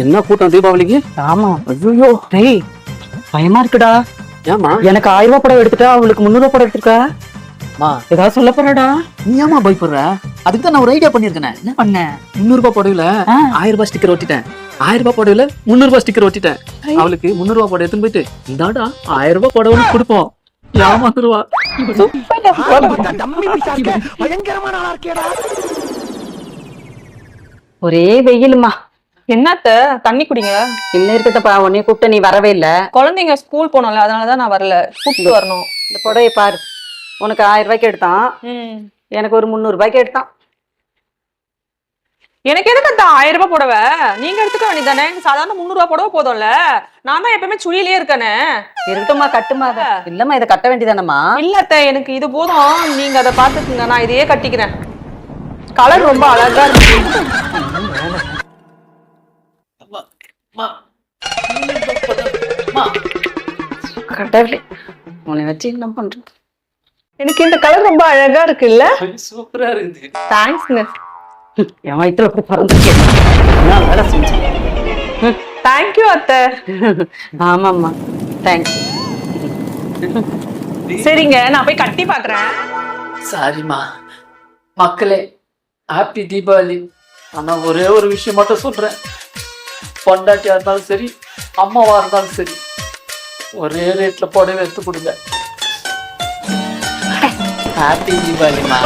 என்ன கூட்டம் தீபாவளிக்கு? ஆமா. ஐயோ டேய் பயமா இருக்குடா. ஏமா? எனக்கு 1000 ரூபாய் புடவை எடுத்துட்டா அவளுக்கு 300 ரூபாய் புடவை எடுத்துருக்கா. ஏதாவது சொல்ல போறாடா? நீ ஏமா பயப்படுற? அதுக்கு தான் நான் ஒரு ஐடியா பண்ணிருக்கேன். என்ன பண்ண? 300 ரூபாய் புடவைல 1000 ரூபாய் ஸ்டிக்கர் ஒட்டிட்டேன். 1000 ரூபாய் புடவைல 300 ரூபாய் ஸ்டிக்கர் ஒட்டிட்டேன். அவளுக்கு 300 ரூபாய் புடவை எடுத்துன்னு போயிட்டு இந்தாடா 1000 ரூபாய் புடவை கொடுப்போம். ஏமாத்துருவா. ஒரே வெயிலுமா. என்னத்த தண்ணி குடிங்க. இல்ல இருக்கட்டப்பா, உன்னைய கூப்பிட்ட நீ வரவே இல்ல. குழந்தைங்க ஸ்கூல் போனோம்ல, அதனாலதான் நான் வரல. கூப்பிட்டு வரணும். இந்த புடவைய பாரு, உனக்கு 1000 ரூபாய்க்கு எடுத்தான், எனக்கு ஒரு 300 ரூபாய்க்கு எடுத்தான். எனக்கு எதுக்கு அந்த 1000 ரூபாய் புடவை? நீங்க எடுத்துக்க வேண்டியதானே? சாதாரண 300 ரூபாய் புடவை போதும்ல. நான் தான் எப்பவுமே சுழியிலே இருக்கேனே. இருக்கட்டும்மா, கட்டுமா. அத இல்லம்மா, இதை கட்ட வேண்டியதானம்மா. இல்லத்த, எனக்கு இது போதும். நீங்க அதை பாத்துக்கீங்க, நான் இதையே கட்டிக்கிறேன். கலர் ரொம்ப அழகா இருக்கு. கடவுளே, உன்னை வச்சு என்ன பண்றது? எனக்கு இந்த கலர் ரொம்ப அழகா இருக்குல்ல? சூப்பரா இருக்குது. தேங்க்ஸ்ங்க. என் வயிற்றுல கூட பறந்துருக்கேன். வேலை செஞ்சேன். தேங்க்யூ அத்தை. ஆமாம்மா, தேங்க்ஸ். சரிங்க, நான் போய் கட்டி பாக்குறேன். சாரிம்மா. மக்களே, ஹாப்பி தீபாவளி. ஆனா ஒரே ஒரு விஷயம் மட்டும் சொல்றேன். பொண்டாட்டியா இருந்தாலும் சரி, அம்மாவா இருந்தாலும் சரி, ஒரே ரேட்ல புடவை எடுத்து கொடுங்க. ஹாப்பி தீபாவளிமா.